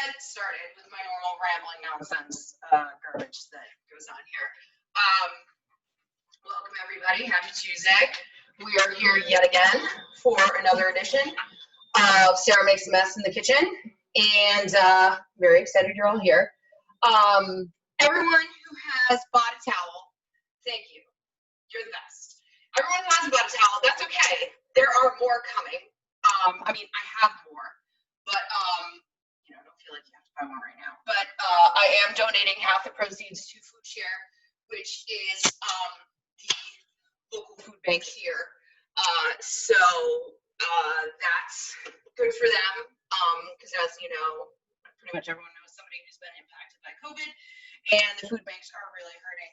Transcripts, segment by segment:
get started with my normal rambling nonsense garbage that goes on here. Welcome everybody. Happy Tuesday. We are here yet again for another edition of Sarah Makes a Mess in the Kitchen, and very excited you're all here. Everyone who has bought a towel, thank you. You're the best. Everyone who hasn't bought a towel, that's okay. There are more coming. I mean, I have more, but I don't feel like you have to buy one right now. But I am donating half the proceeds to Food Share, which is the local food bank here. So that's good for them, because as you know, pretty much everyone knows somebody who's been impacted by COVID, and the food banks are really hurting.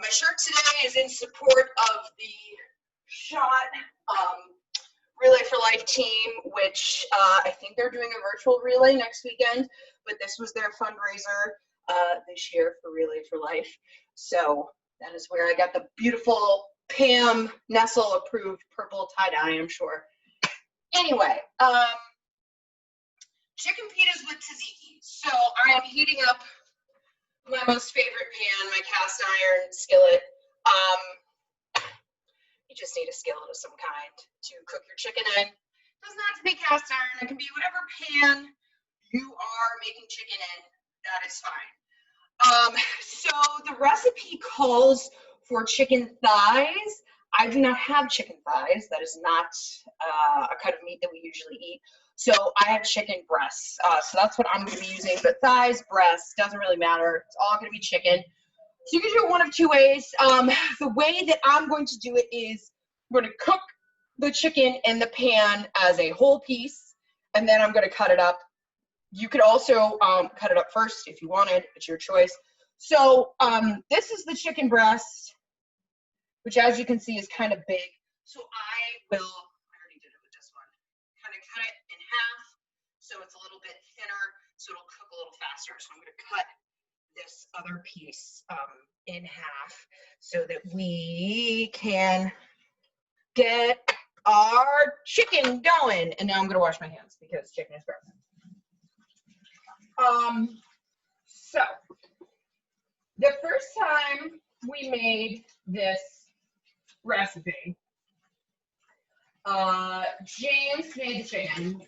My shirt today is in support of the SHOT Relay for Life team, which I think they're doing a virtual relay next weekend, but this was their fundraiser this year for Relay for Life. So that is where I got the beautiful Pam Nestle approved purple tie-dye, I'm sure. Anyway, chicken pitas with tzatziki. So I am heating up my most favorite pan, my cast iron skillet. You just need a skillet of some kind to cook your chicken in. It doesn't have to be cast iron. It can be whatever pan you are making chicken in. That is fine. So the recipe calls for chicken thighs. I do not have chicken thighs. That is not a kind of meat that we usually eat. So I have chicken breasts. So that's what I'm going to be using. But thighs, breasts, doesn't really matter. It's all going to be chicken. So you can do it one of two ways. The way that I'm going to do it is I'm going to cook the chicken in the pan as a whole piece, and then I'm going to cut it up. You could also cut it up first if you wanted. It's your choice. So this is the chicken breast, which as you can see is kind of big. So I already did it with this one, kind of cut it in half so it's a little bit thinner so it'll cook a little faster. So I'm going to cut this other piece in half so that we can get our chicken going. And now I'm going to wash my hands because chicken is gross. So the first time we made this recipe, James made the chicken,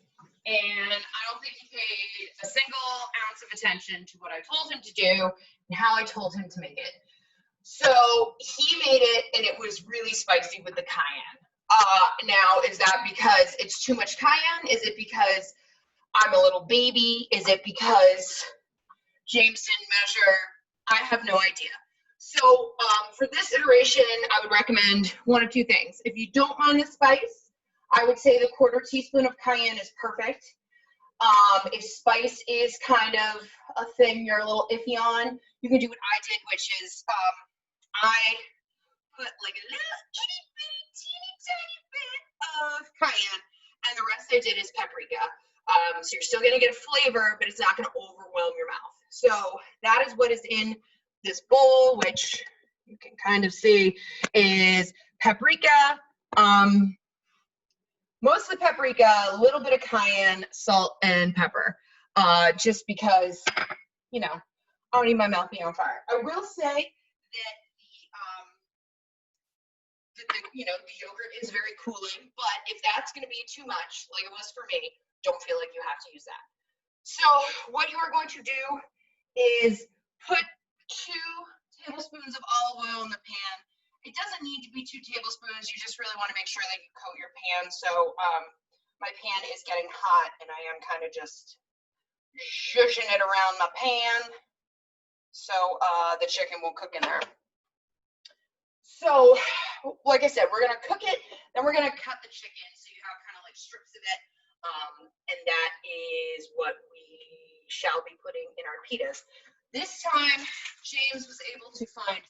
and I don't think he paid a single ounce of attention to what I told him to do and how I told him to make it. So he made it, and it was really spicy with the cayenne. Now, is that because it's too much cayenne? Is it because I'm a little baby? Is it because James didn't measure? I have no idea. So for this iteration, I would recommend one of two things. If you don't mind the spice, I would say the 1/4 teaspoon of cayenne is perfect. If spice is kind of a thing you're a little iffy on, you can do what I did, which is I put like a little itty bitty teeny tiny bit of cayenne, and the rest I did is paprika. So you're still gonna get a flavor, but it's not gonna overwhelm your mouth. So that is what is in this bowl, which you can kind of see is paprika, mostly paprika, a little bit of cayenne, salt, and pepper, just because, I don't need my mouth being on fire. I will say that the yogurt is very cooling, but if that's going to be too much, like it was for me, don't feel like you have to use that. So what you are going to do is put 2 tablespoons of olive oil in the pan. It doesn't need to be 2 tablespoons. You just really want to make sure that you coat your pan. So my pan is getting hot, and I am kind of just zhuzhing it around my pan so the chicken will cook in there. So, like I said, we're going to cook it, then we're going to cut the chicken so you have kind of like strips of it, and that is what we shall be putting in our pitas. This time, James was able to find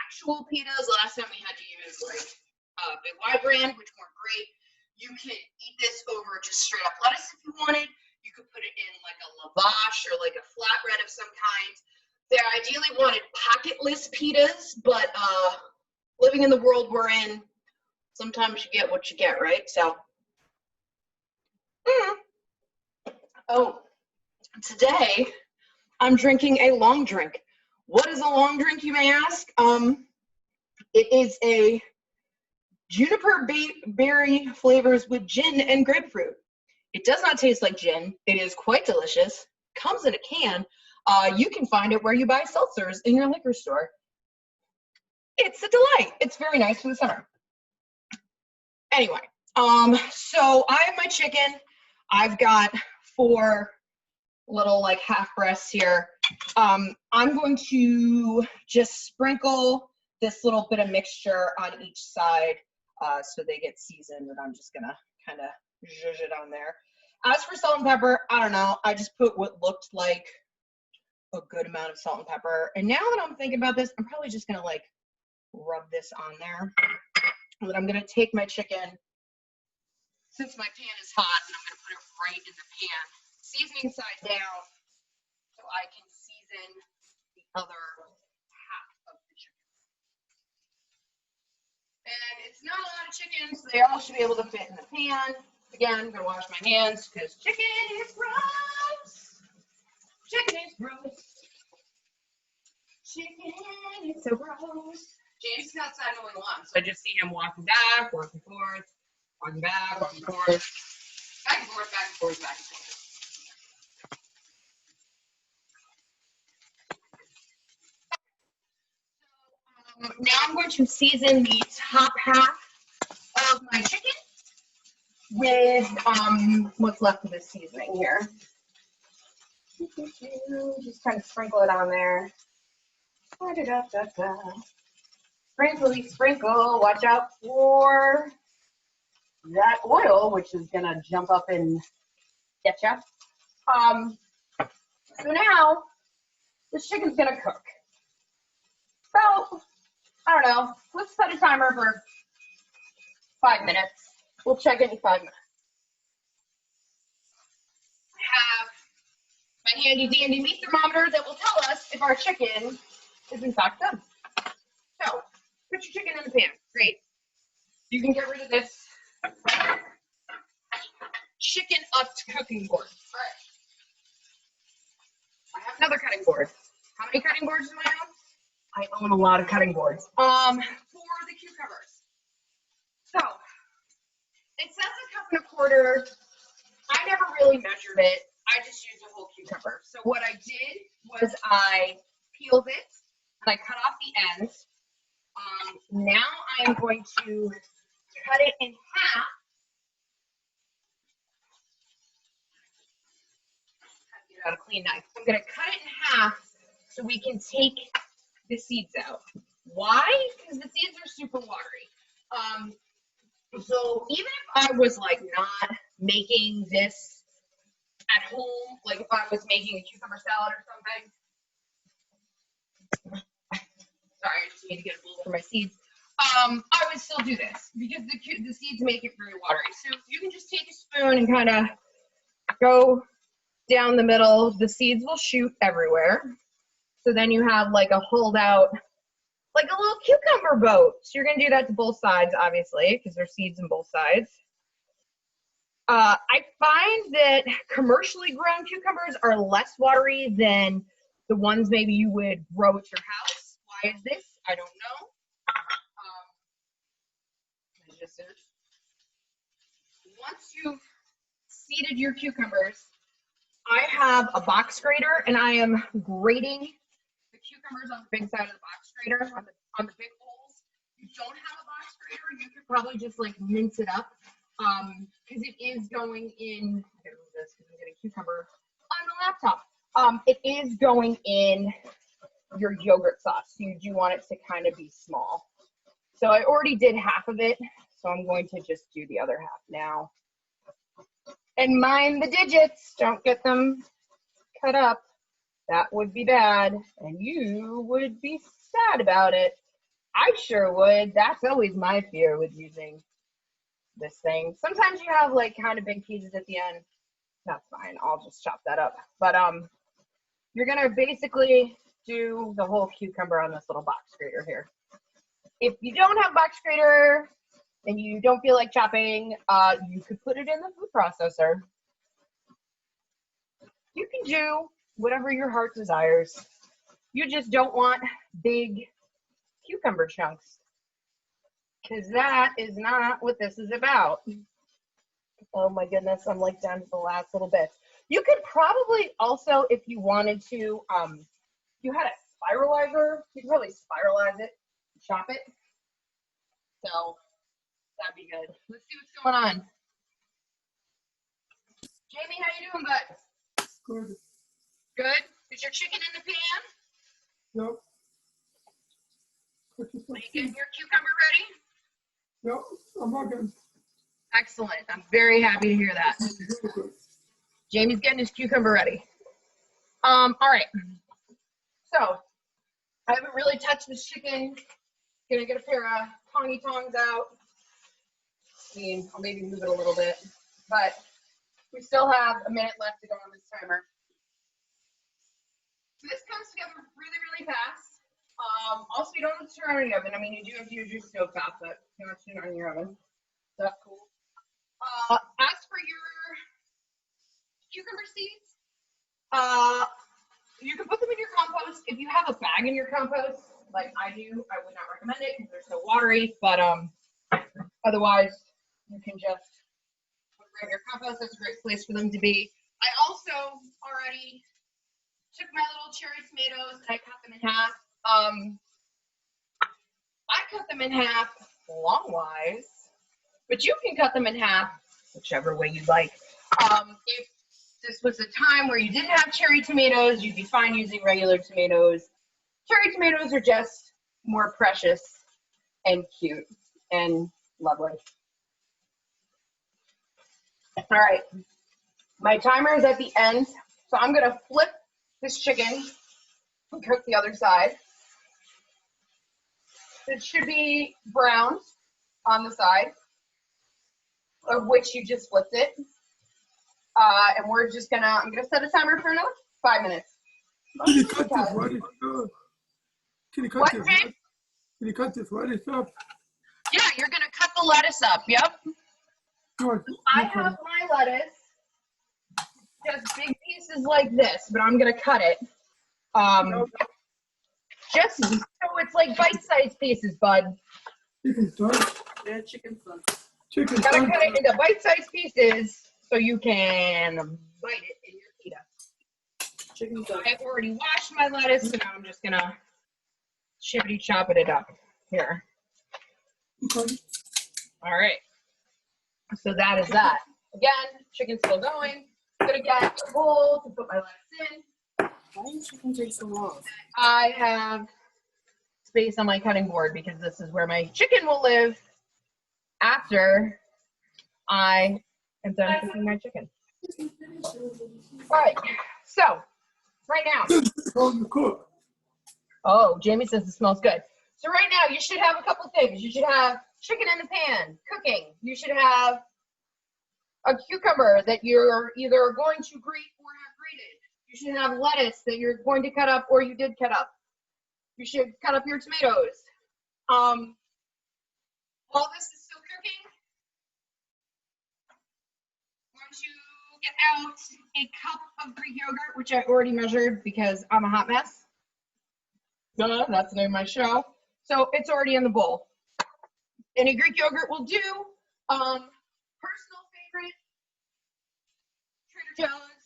actual pitas. Last time we had to use like Big Y brand, which weren't great. You can eat this over just straight up lettuce if you wanted. You could put it in like a lavash or like a flatbread of some kind. They ideally wanted pocketless pitas, but living in the world we're in, sometimes you get what you get, right? So, oh, Today, I'm drinking a long drink. What is a long drink, you may ask? It is a juniper berry flavors with gin and grapefruit. It does not taste like gin. It is quite delicious. Comes in a can. You can find it where you buy seltzers in your liquor store. It's a delight. It's very nice for the summer. Anyway, so I have my chicken. I've got 4 little like half breasts here. I'm going to just sprinkle this little bit of mixture on each side so they get seasoned, and I'm just gonna kind of zhuzh it on there. As for salt and pepper, I don't know. I just put what looked like a good amount of salt and pepper. And now that I'm thinking about this, I'm probably just gonna like rub this on there. And then I'm gonna take my chicken, since my pan is hot, and I'm gonna put it right in the pan, seasoning side down, so I can season the other half of the chicken. And it's not a lot of chicken, so they all should be able to fit in the pan. Again, I'm gonna wash my hands because chicken is gross. Chicken is gross. Chicken is so gross. James is outside mowing the lawn, so I just see him walking back, walking forth, walking back, walking forth, back and forth, back and forth, back and forth. Now I'm going to season the top half of my chicken with what's left of this seasoning here. Just kind of sprinkle it on there. Sprinkly sprinkle. Watch out for that oil, which is gonna jump up and get you. So now this chicken's gonna cook. So I don't know. Let's set a timer for 5 minutes. We'll check it in 5 minutes. I have my handy dandy meat thermometer that will tell us if our chicken is in fact done. So put your chicken in the pan. Great. You can get rid of this chicken upped cooking board. All right. I have another cutting board. How many cutting boards do I own? I own a lot of cutting boards. For the cucumbers. So it says 1.25 cups. I never really measured it. I just used a whole cucumber. So what I did was I peeled it and I cut off the ends. Now I am going to cut it in half. Get out a clean knife. I'm going to cut it in half so we can take the seeds out. Why? Because the seeds are super watery. So even if I was like not making this at home, like if I was making a cucumber salad or something, sorry, I just need to get a bowl for my seeds. I would still do this because the seeds make it very watery. So you can just take a spoon and kind of go down the middle. The seeds will shoot everywhere. So then you have like a holdout, like a little cucumber boat. So you're going to do that to both sides, obviously, because there's seeds on both sides. I find that commercially grown cucumbers are less watery than the ones maybe you would grow at your house. Why is this? I don't know. Once you've seeded your cucumbers, I have a box grater and I am grating the cucumbers on the big side of the box grater, on the big holes. If you don't have a box grater, you could probably just like mince it up because it is going in, I gotta move this because I'm getting cucumber on the laptop. It is going in your yogurt sauce, so you do want it to kind of be small. So I already did half of it, so I'm going to just do the other half now. And mind the digits, don't get them cut up. That would be bad, and you would be sad about it. I sure would. That's always my fear with using this thing. Sometimes you have like kind of big pieces at the end. That's fine. I'll just chop that up. But you're gonna basically do the whole cucumber on this little box grater here. If you don't have a box grater and you don't feel like chopping, you could put it in the food processor. You can do whatever your heart desires. You just don't want big cucumber chunks, because that is not what this is about. Oh my goodness, I'm like down to the last little bit. You could probably also, if you wanted to, you had a spiralizer, you could probably spiralize it, chop it. So that'd be good. Let's see what's going on. Jamie, how you doing, bud? Good. Good? Is your chicken in the pan? Yep. Are you getting your cucumber ready? Yep, I'm working. Excellent. I'm very happy to hear that. Jamie's getting his cucumber ready. All right. So I haven't really touched this chicken. Gonna get a pair of tongy tongs out. I mean, I'll maybe move it a little bit, but we still have a minute left to go on this timer. So this comes together really, really fast. Also, you don't have to turn on the oven. I mean, you do have to use your stove top, but you don't have to turn on your oven. So that's cool. As for your cucumber seeds, you can put them in your compost. If you have a bag in your compost, like I do, I would not recommend it because they're so watery, but otherwise, you can just put them in your compost. That's a great place for them to be. I also already took my little cherry tomatoes and I cut them in half. I cut them in half long-wise, but you can cut them in half whichever way you like. If this was a time where you didn't have cherry tomatoes, you'd be fine using regular tomatoes. Cherry tomatoes are just more precious and cute and lovely. All right, my timer is at the end, so I'm gonna flip this chicken and cook the other side. It should be brown on the side of which you just flipped it. And we're just I'm gonna set a timer for another 5 minutes. Can you cut this right? Can you cut What, this? Jake? Can you cut this lettuce up? Yeah, you're gonna cut the lettuce up. Yep. Good. I have my lettuce, just big pieces like this, but I'm gonna cut it. Just so it's like bite-sized pieces, bud. Chicken son. Yeah, chicken son. Chicken You gotta son. cut it into bite-sized pieces so you can bite it in your pita. Chicken son. I already washed my lettuce, so now I'm just gonna chippity chop it up here. Okay. All right. So that is that. Again, chicken's still going. I'm gonna get a bowl to put my lettuce in. Why does chicken take so long? I have space on my cutting board because this is where my chicken will live after I am done cooking my chicken. All right. So right now. On the cook. Oh, Jamie says it smells good. So right now you should have a couple things. You should have chicken in the pan cooking. You should have a cucumber that you're either going to grate or have grated. You should have lettuce that you're going to cut up or you did cut up. You should cut up your tomatoes. While this is still cooking, I'm going to get out a cup of Greek yogurt, which I already measured because I'm a hot mess. Duh, that's the name of my show. So it's already in the bowl. Any Greek yogurt will do. Personal favorite, Trader Joe's,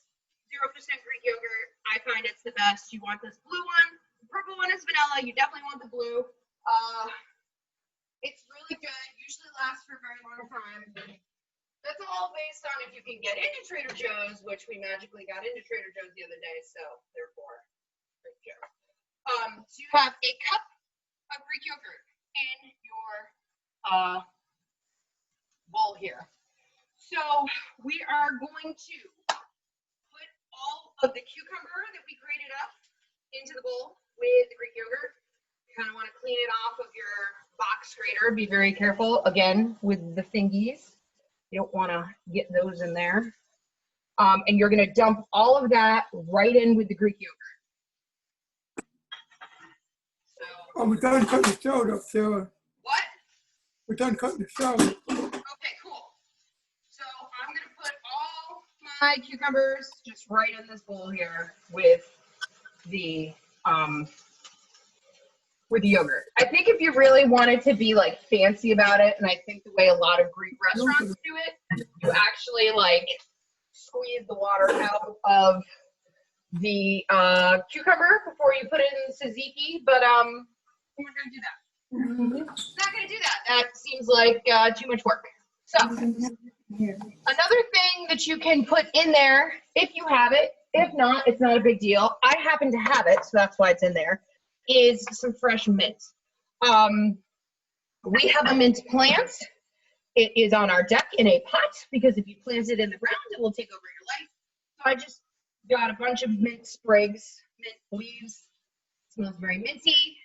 0% Greek yogurt. I find it's the best. You want this blue one. The purple one is vanilla. You definitely want the blue. It's really good. Usually lasts for a very long time. That's all based on if you can get into Trader Joe's, which we magically got into Trader Joe's the other day. So therefore, Greek yogurt. So you have a cup of Greek yogurt in your bowl here. So we are going to put all of the cucumber that we grated up into the bowl with the Greek yogurt. You kind of want to clean it off of your box grater. Be very careful, again, with the thingies. You don't want to get those in there. And you're going to dump all of that right in with the Greek yogurt. So, We're done cutting the salad up, Sarah. what? We're done cutting the salad. Okay, cool. So I'm going to put all my cucumbers just right in this bowl here with the yogurt. I think if you really wanted to be like fancy about it, and I think the way a lot of Greek restaurants do it, you actually like squeeze the water out of the cucumber before you put it in the tzatziki, but we're not gonna do that. Not gonna do that. That seems like too much work. So another thing that you can put in there if you have it, if not, it's not a big deal. I happen to have it, so that's why it's in there, is some fresh mint. We have a mint plant. It is on our deck in a pot because if you plant it in the ground, it will take over your life. So I just got a bunch of mint sprigs, mint leaves. It smells very minty.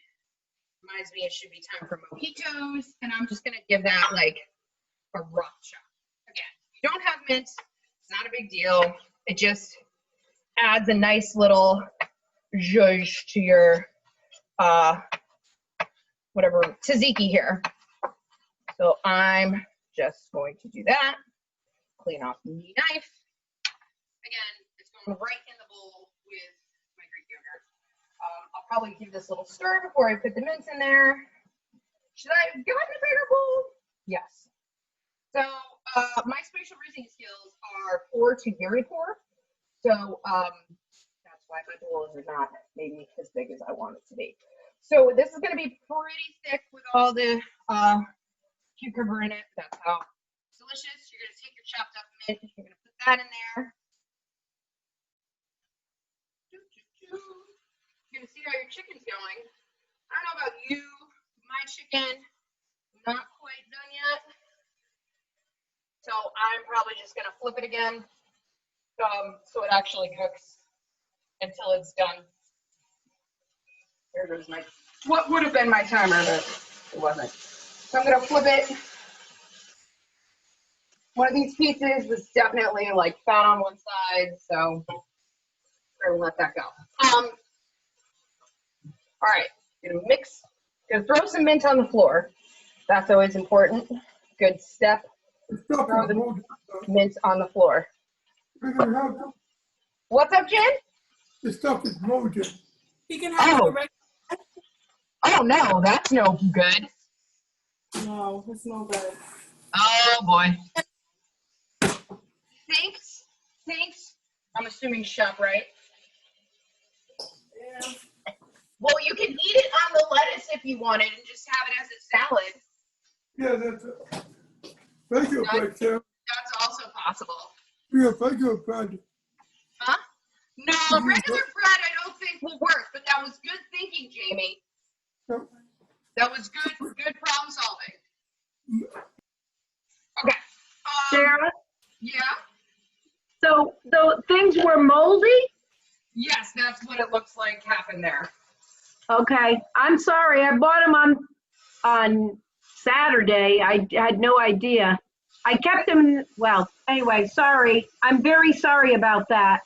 Reminds me it should be time for mojitos. And I'm just going to give that like a rough chop. Again, if you don't have mint, it's not a big deal. It just adds a nice little zhuzh to your whatever tzatziki here. So I'm just going to do that. Clean off the knife. Again, it's going right in the bowl with my Greek yogurt. I'll probably give this a little stir before I put the mince in there. Should I have gotten a bigger bowl? Yes. So my spatial reasoning skills are 4 to very poor. So that's why my bowls are not maybe as big as I want it to be. So this is going to be pretty thick with all the cucumber in it. That's how it's delicious. You're going to take your chopped up mint. You're going to put that in there. You're going to see how your chicken's going. I don't know about you. My chicken, not quite done yet. So I'm probably just going to flip it again so it actually cooks until it's done. There goes my, what would have been my timer, but it wasn't. So I'm going to flip it. One of these pieces was definitely like fat on one side, so we're gonna let that go. All right, gonna mix, gonna throw some mint on the floor. That's always important. Good step. Throw the mint on the floor. What's up, Jen? The stuff is molded. He can have a regular. Oh no, that's no good. No, it's no good. Oh boy. Thanks. I'm assuming shop, right? Yeah. Well, you can eat it on the lettuce if you wanted and just have it as a salad. Yeah, that's it. Thank you, Sam. That's also possible. Yeah, thank you, Brad. Huh? No, regular bread I don't think will work, but that was good thinking, Jamie. Yep. That was good problem solving. Okay. Sarah, Yeah? so the things were moldy? Yes, that's what it looks like happened there. Okay, I'm sorry, I bought them on Saturday. I had no idea. I kept them, well, anyway, sorry. I'm very sorry about that.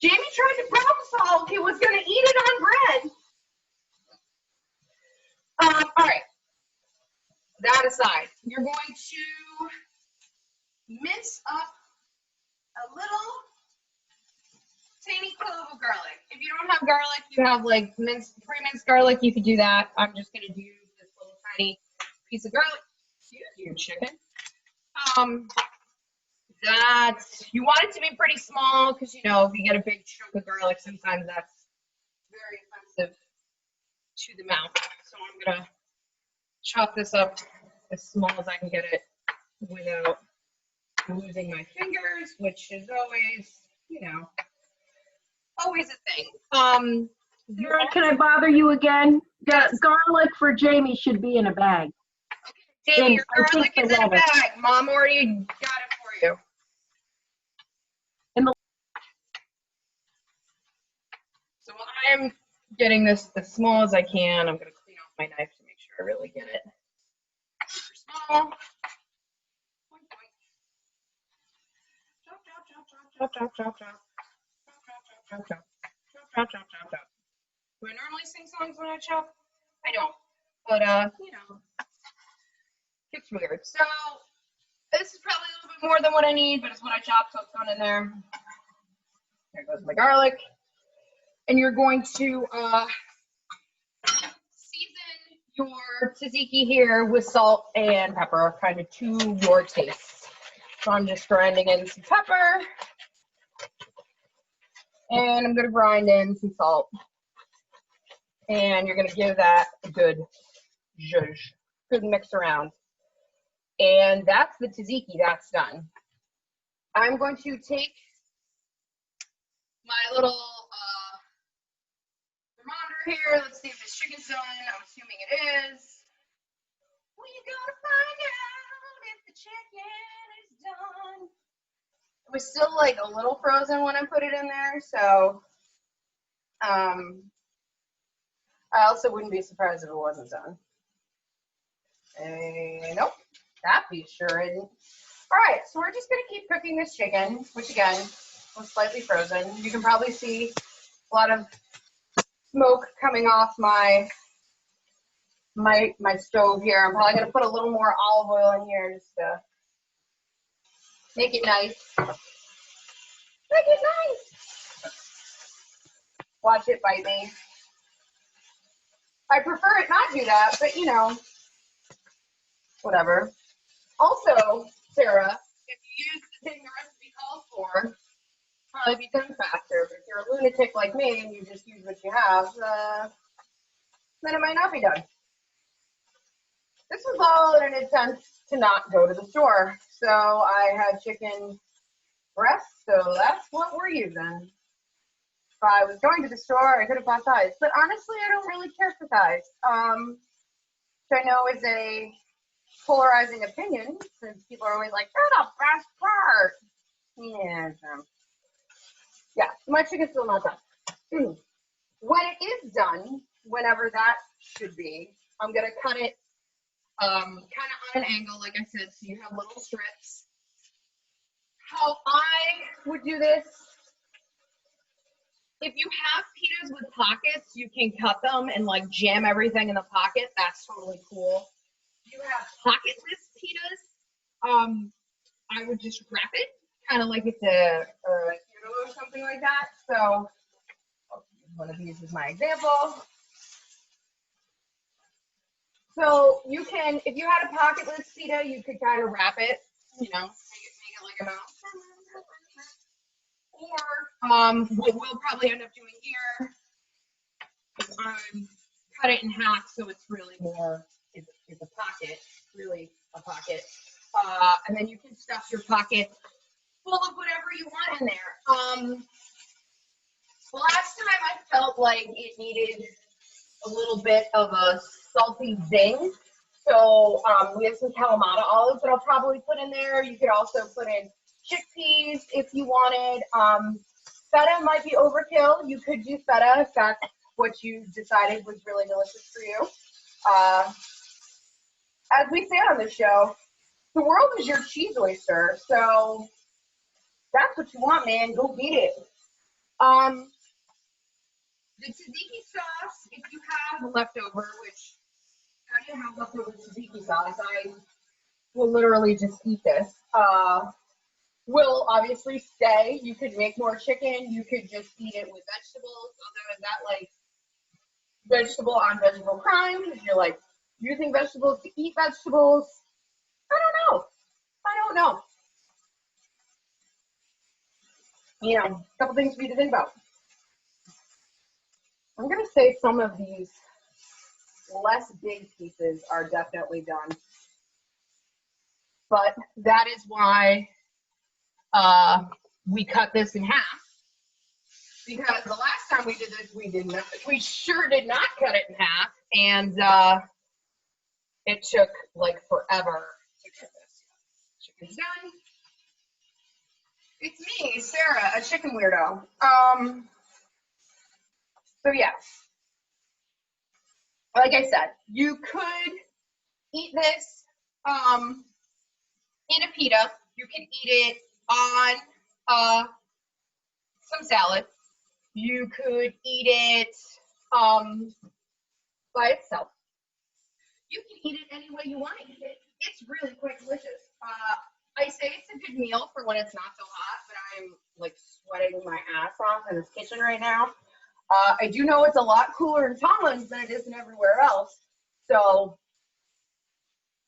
Jamie tried to problem solve. He was going to eat it on bread. All right. That aside, you're going to mince up a little tiny clove of garlic. If you don't have garlic, you have like pre-minced garlic, you could do that. I'm just going to do this little tiny piece of garlic. Excuse you, chicken. That you want it to be pretty small because, you know, if you get a big chunk of garlic, sometimes that's very offensive to the mouth. So I'm going to chop this up as small as I can get it without losing my fingers, which is always, you know, always a thing. Sarah, can I bother you again? The garlic for Jamie should be in a bag. Jamie, your I think garlic is the in a lettuce. bag. Mom already got it for you. So I am getting this as small as I can. I'm going to clean off my knife to make sure I really get it super small. Do I normally sing songs when I chop? I don't, but you know, it's weird. So this is probably a little bit more than what I need, but it's what I chopped, so it's going in there. There goes my garlic. And you're going to season your tzatziki here with salt and pepper, kind of to your taste. So I'm just grinding in some pepper. And I'm going to grind in some salt. And you're going to give that a good zhuzh, good mix around. And that's the tzatziki, that's done. I'm going to take my little thermometer here. Let's see if this chicken's done. I'm assuming it is. We're gonna find out if the chicken is done. It was still like a little frozen when I put it in there, so I also wouldn't be surprised if it wasn't done. Nope, that piece sure isn't. All right, so we're just gonna keep cooking this chicken, which again was slightly frozen. You can probably see a lot of smoke coming off my stove here. I'm probably gonna put a little more olive oil in here just to make it nice. Make it nice. Watch it bite me. I prefer it not do that, but you know, whatever. Also, Sarah, if you use the thing the recipe calls for, probably be done faster. But if you're a lunatic like me and you just use what you have, then it might not be done. This was all in an attempt to not go to the store. So I had chicken breasts, so that's what we're using. If I was going to the store, I could have bought thighs. But honestly, I don't really care for thighs. Which I know is a polarizing opinion, since people are always like, they're the best part. Yeah, my chicken's still not done. When it is done, whenever that should be, I'm gonna cut it kind of on an angle, like I said, so you have little strips. How I would do this, if you have pitas with pockets, you can cut them and like jam everything in the pocket. That's totally cool. If you have pocketless pitas, I would just wrap it, kind of like it's a or something like that. So one of these is my example. So you can, if you had a pocketless pita, you could kind of wrap it, you know, make it like a mouse. Or what we'll probably end up doing here is cut it in half so it's really more, it's a pocket, really a pocket. And then you can stuff your pocket full of whatever you want in there. Last time I felt like it needed a little bit of a salty zing. So we have some Kalamata olives that I'll probably put in there. You could also put in chickpeas if you wanted. Feta might be overkill. You could do feta if that's what you decided was really delicious for you. As we say on this show, the world is your cheese oyster. So that's what you want, man. Go beat it. The tzatziki sauce, if you have leftover, which how do you have leftover tzatziki sauce? I will literally just eat this. Will obviously stay. You could make more chicken. You could just eat it with vegetables. Although is that like vegetable on vegetable crime? If you're like using vegetables to eat vegetables, I don't know. I don't know. You know, a couple things for you to think about. I'm gonna say some of these less big pieces are definitely done, but that is why we cut this in half, because the last time we did this, we sure did not cut it in half, and it took like forever to cut this. Chicken's done. It's me, Sarah, a chicken weirdo. So yeah, like I said, you could eat this in a pita. You can eat it on some salad. You could eat it by itself. You can eat it any way you want to eat it. It's really quite delicious. I say it's a good meal for when it's not so hot, but I'm like sweating my ass off in this kitchen right now. I do know it's a lot cooler in Tomlin's than it is in everywhere else. So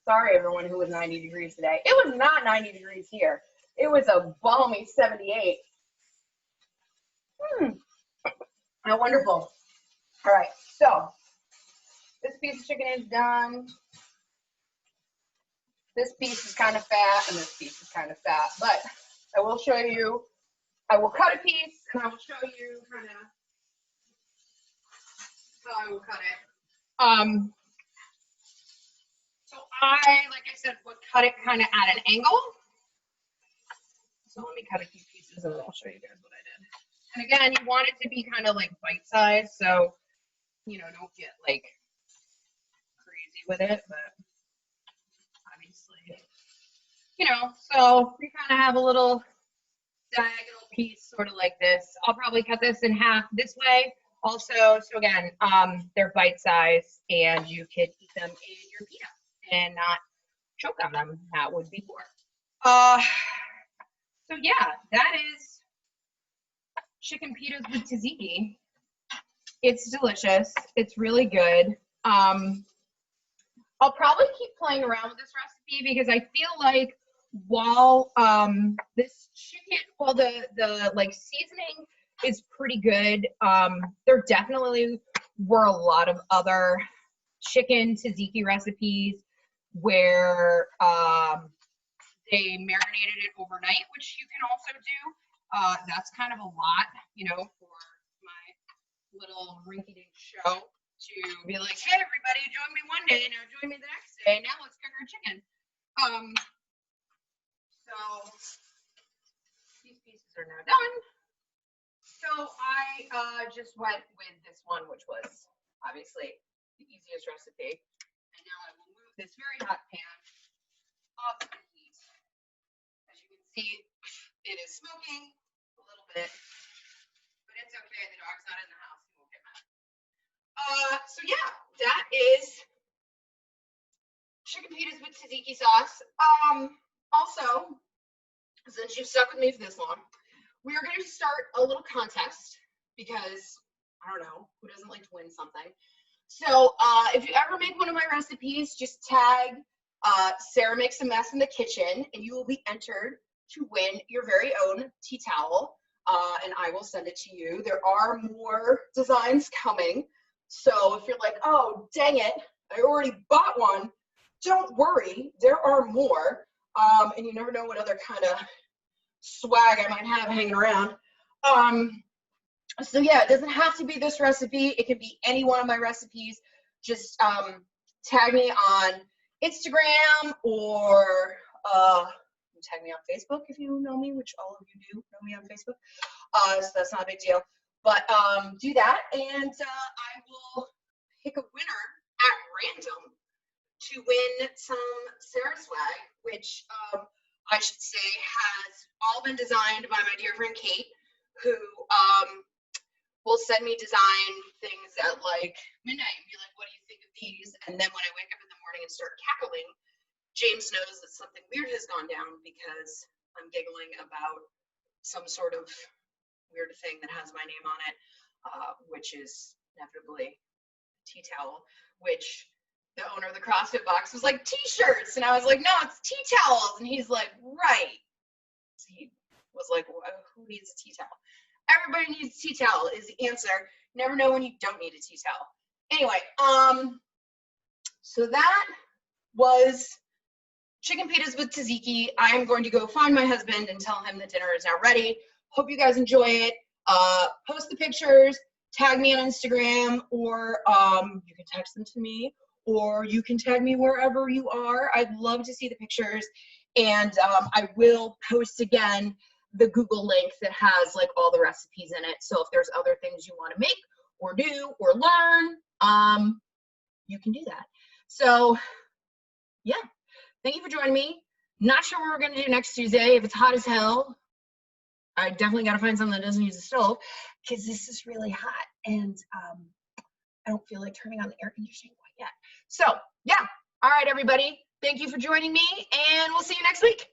sorry, everyone who was 90 degrees today. It was not 90 degrees here. It was a balmy 78. How wonderful. All right, so this piece of chicken is done. This piece is kind of fat, and this piece is kind of fat, but I will show you. I will cut a piece, and I will show you kind of how I will cut it. So like I said, would cut it kind of at an angle. So let me cut a few pieces, and then I'll show you guys what I did. And again, you want it to be kind of like bite-sized, so, you know, don't get like crazy with it, but obviously, you know, so we kind of have a little diagonal piece sort of like this. I'll probably cut this in half this way also. So again, they're bite-sized and you could eat them in your pita and not choke on them. That would be poor. So yeah, that is chicken pitas with tzatziki. It's delicious. It's really good. I'll probably keep playing around with this recipe because I feel like while this chicken, while the like seasoning is pretty good, there definitely were a lot of other chicken tzatziki recipes where they marinated it overnight, which you can also do. That's kind of a lot, you know, for my little rinky-dink show to be like, hey, everybody, join me one day, now join me the next day. Now let's cook our chicken. So these pieces are now done. So I just went with this one, which was obviously the easiest recipe. And now I will move this very hot pan off the heat. As you can see, it is smoking a little bit, but it's okay. The dog's not in the house. He won't get mad. So yeah, that is chicken pitas with tzatziki sauce. Also, since you've stuck with me for this long, we are going to start a little contest because, I don't know, who doesn't like to win something? So if you ever make one of my recipes, just tag Sarah Makes a Mess in the Kitchen, and you will be entered to win your very own tea towel, and I will send it to you. There are more designs coming, so if you're like, oh, dang it, I already bought one, don't worry, there are more, and you never know what other kind of swag I might have hanging around. So yeah, it doesn't have to be this recipe. It can be any one of my recipes. Just tag me on Instagram or tag me on Facebook if you know me, which all of you do know me on Facebook. So that's not a big deal. But do that, and I will pick a winner at random to win some Sarah swag, which I should say has all been designed by my dear friend Kate, who will send me design things at like midnight and be like, what do you think of these? And then when I wake up in the morning and start cackling, James knows that something weird has gone down because I'm giggling about some sort of weird thing that has my name on it, which is inevitably tea towel, which the owner of the CrossFit box was like, t-shirts. And I was like, no, it's tea towels. And he's like, right. So he was like, well, who needs a tea towel? Everybody needs a tea towel is the answer. Never know when you don't need a tea towel. Anyway, so that was chicken pitas with tzatziki. I am going to go find my husband and tell him that dinner is now ready. Hope you guys enjoy it. Post the pictures, tag me on Instagram, or you can text them to me, or you can tag me wherever you are. I'd love to see the pictures. And I will post again the Google link that has like all the recipes in it. So if there's other things you want to make or do or learn, you can do that. So yeah, thank you for joining me. Not sure what we're going to do next Tuesday. If it's hot as hell, I definitely got to find something that doesn't use a stove because this is really hot and I don't feel like turning on the air conditioning quite yet. So yeah, all right, everybody. Thank you for joining me and we'll see you next week.